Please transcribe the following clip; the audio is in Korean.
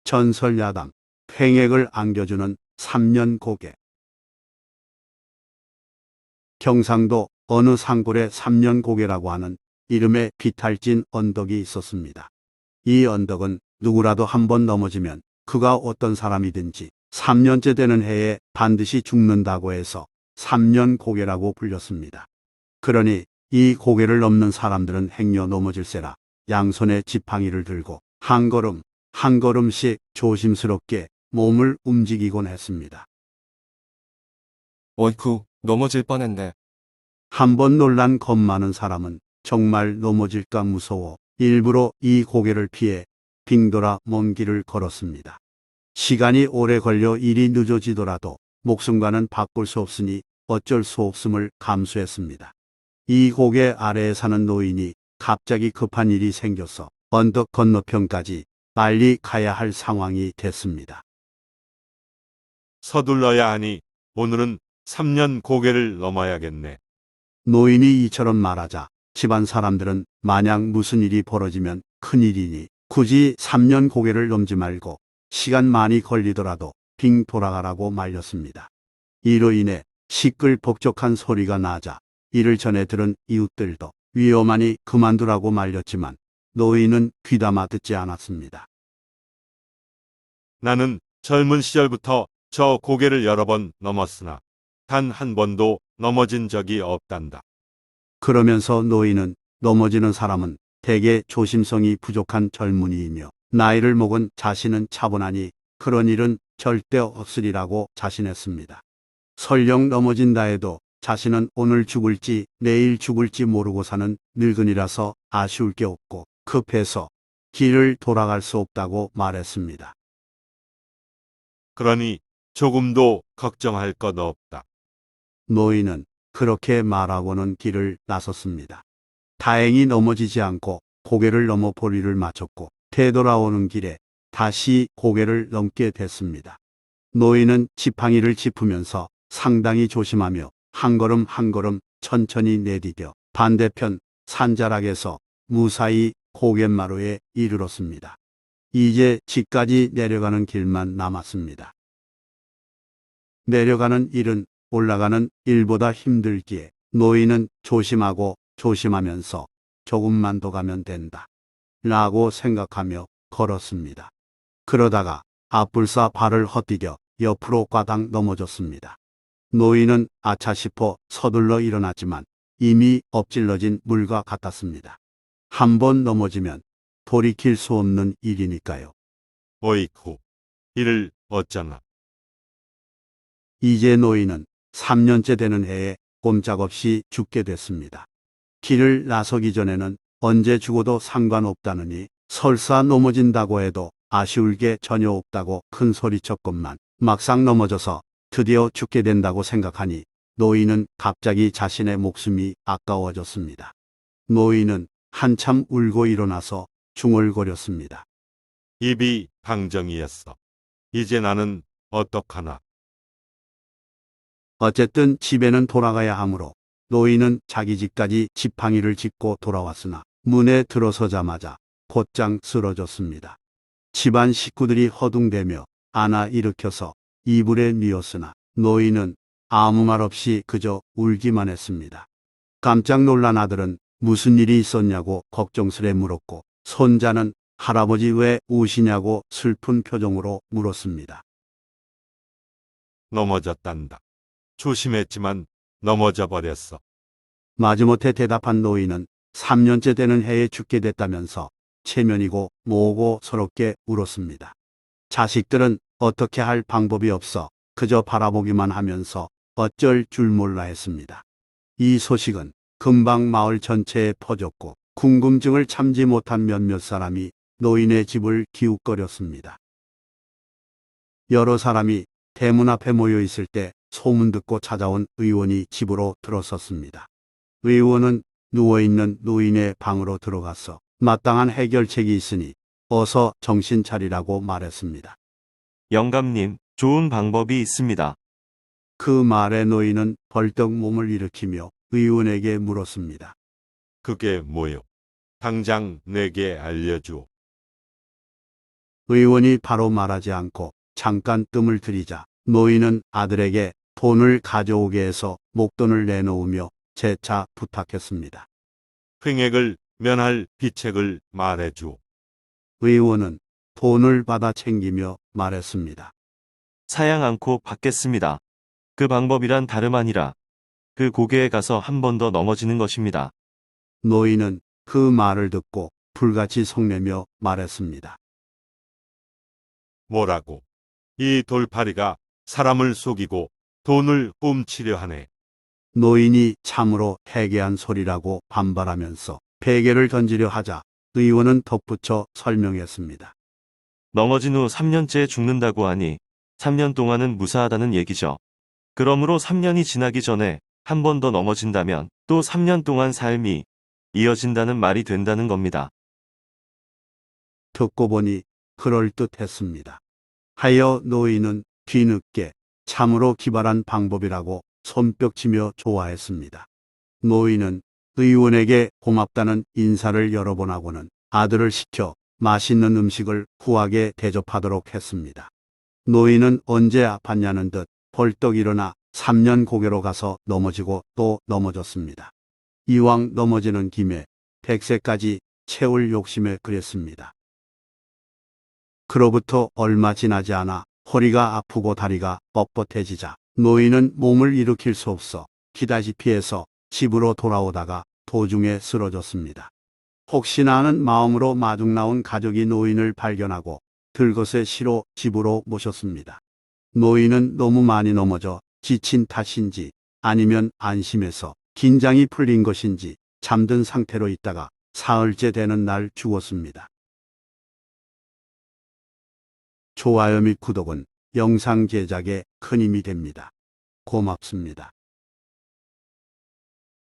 전설야당, 횡액을 안겨주는 3년 고개. 경상도 어느 산골에 3년 고개라고 하는 이름의 비탈진 언덕이 있었습니다. 이 언덕은 누구라도 한번 넘어지면 그가 어떤 사람이든지 3년째 되는 해에 반드시 죽는다고 해서 3년 고개라고 불렸습니다. 그러니 이 고개를 넘는 사람들은 행여 넘어질세라 양손에 지팡이를 들고 한 걸음 한 걸음씩 조심스럽게 몸을 움직이곤 했습니다. 어이쿠, 넘어질 뻔했네. 한번 놀란 겁 많은 사람은 정말 넘어질까 무서워 일부러 이 고개를 피해 빙돌아 먼 길을 걸었습니다. 시간이 오래 걸려 일이 늦어지더라도 목숨과는 바꿀 수 없으니 어쩔 수 없음을 감수했습니다. 이 고개 아래에 사는 노인이 갑자기 급한 일이 생겨서 언덕 건너편까지 빨리 가야 할 상황이 됐습니다. 서둘러야 하니 오늘은 3년 고개를 넘어야겠네. 노인이 이처럼 말하자 집안 사람들은 만약 무슨 일이 벌어지면 큰일이니 굳이 3년 고개를 넘지 말고 시간 많이 걸리더라도 빙 돌아가라고 말렸습니다. 이로 인해 시끌벅적한 소리가 나자 이를 전해 들은 이웃들도 위험하니 그만두라고 말렸지만 노인은 귀담아 듣지 않았습니다. 나는 젊은 시절부터 저 고개를 여러 번 넘었으나 단 한 번도 넘어진 적이 없단다. 그러면서 노인은 넘어지는 사람은 대개 조심성이 부족한 젊은이이며 나이를 먹은 자신은 차분하니 그런 일은 절대 없으리라고 자신했습니다. 설령 넘어진다 해도 자신은 오늘 죽을지 내일 죽을지 모르고 사는 늙은이라서 아쉬울 게 없고 급해서 길을 돌아갈 수 없다고 말했습니다. 그러니 조금도 걱정할 것 없다. 노인은 그렇게 말하고는 길을 나섰습니다. 다행히 넘어지지 않고 고개를 넘어 보리를 마쳤고 되돌아오는 길에 다시 고개를 넘게 됐습니다. 노인은 지팡이를 짚으면서 상당히 조심하며 한 걸음 한 걸음 천천히 내디뎌 반대편 산자락에서 무사히 고갯마루에 이르렀습니다. 이제 집까지 내려가는 길만 남았습니다. 내려가는 일은 올라가는 일보다 힘들기에 노인은 조심하고 조심하면서 조금만 더 가면 된다 라고 생각하며 걸었습니다. 그러다가 앞불사 발을 헛디뎌 옆으로 꽈당 넘어졌습니다. 노인은 아차 싶어 서둘러 일어났지만 이미 엎질러진 물과 같았습니다. 한 번 넘어지면 돌이킬 수 없는 일이니까요. 어이쿠, 이를 어쩌나. 이제 노인은 3년째 되는 해에 꼼짝없이 죽게 됐습니다. 길을 나서기 전에는 언제 죽어도 상관없다느니 설사 넘어진다고 해도 아쉬울 게 전혀 없다고 큰 소리쳤건만 막상 넘어져서 드디어 죽게 된다고 생각하니 노인은 갑자기 자신의 목숨이 아까워졌습니다. 노인은 한참 울고 일어나서 중얼거렸습니다. 입이 방정이었어. 이제 나는 어떡하나. 어쨌든 집에는 돌아가야 하므로 노인은 자기 집까지 지팡이를 짚고 돌아왔으나 문에 들어서자마자 곧장 쓰러졌습니다. 집안 식구들이 허둥대며 안아 일으켜서 이불에 뉘었으나 노인은 아무 말 없이 그저 울기만 했습니다. 깜짝 놀란 아들은 무슨 일이 있었냐고 걱정스레 물었고 손자는 할아버지 왜 우시냐고 슬픈 표정으로 물었습니다. 넘어졌단다. 조심했지만 넘어져 버렸어. 마지못해 대답한 노인은 3년째 되는 해에 죽게 됐다면서 체면이고 모으고 서럽게 울었습니다. 자식들은 어떻게 할 방법이 없어 그저 바라보기만 하면서 어쩔 줄 몰라 했습니다. 이 소식은 금방 마을 전체에 퍼졌고 궁금증을 참지 못한 몇몇 사람이 노인의 집을 기웃거렸습니다. 여러 사람이 대문 앞에 모여 있을 때 소문 듣고 찾아온 의원이 집으로 들어섰습니다. 의원은 누워있는 노인의 방으로 들어가서 마땅한 해결책이 있으니 어서 정신 차리라고 말했습니다. 영감님, 좋은 방법이 있습니다. 그 말에 노인은 벌떡 몸을 일으키며 의원에게 물었습니다. 그게 뭐요? 당장 내게 알려주오. 의원이 바로 말하지 않고 잠깐 뜸을 들이자 노인은 아들에게 돈을 가져오게 해서 목돈을 내놓으며 재차 부탁했습니다. 횡액을 면할 비책을 말해주. 의원은 돈을 받아 챙기며 말했습니다. 사양 않고 받겠습니다. 그 방법이란 다름 아니라 그 고개에 가서 한 번 더 넘어지는 것입니다. 노인은 그 말을 듣고 불같이 성내며 말했습니다. 뭐라고? 이 돌팔이가 사람을 속이고 돈을 훔치려 하네. 노인이 참으로 해괴한 소리라고 반발하면서 베개를 던지려 하자 의원은 덧붙여 설명했습니다. 넘어진 후 3년째 죽는다고 하니 3년 동안은 무사하다는 얘기죠. 그러므로 3년이 지나기 전에 한 번 더 넘어진다면 또 3년 동안 삶이 이어진다는 말이 된다는 겁니다. 듣고 보니 그럴듯했습니다. 하여 노인은 뒤늦게 참으로 기발한 방법이라고 손뼉치며 좋아했습니다. 노인은 의원에게 고맙다는 인사를 여러 번 하고는 아들을 시켜 맛있는 음식을 후하게 대접하도록 했습니다. 노인은 언제 아팠냐는 듯 벌떡 일어나 3년 고개로 가서 넘어지고 또 넘어졌습니다. 이왕 넘어지는 김에 100세까지 채울 욕심에 그랬습니다. 그로부터 얼마 지나지 않아 허리가 아프고 다리가 뻣뻣해지자 노인은 몸을 일으킬 수 없어 기다시피 해서 집으로 돌아오다가 도중에 쓰러졌습니다. 혹시나 하는 마음으로 마중 나온 가족이 노인을 발견하고 들것에 실어 집으로 모셨습니다. 노인은 너무 많이 넘어져 지친 탓인지 아니면 안심해서 긴장이 풀린 것인지 잠든 상태로 있다가 사흘째 되는 날 죽었습니다. 좋아요 및 구독은 영상 제작에 큰 힘이 됩니다. 고맙습니다.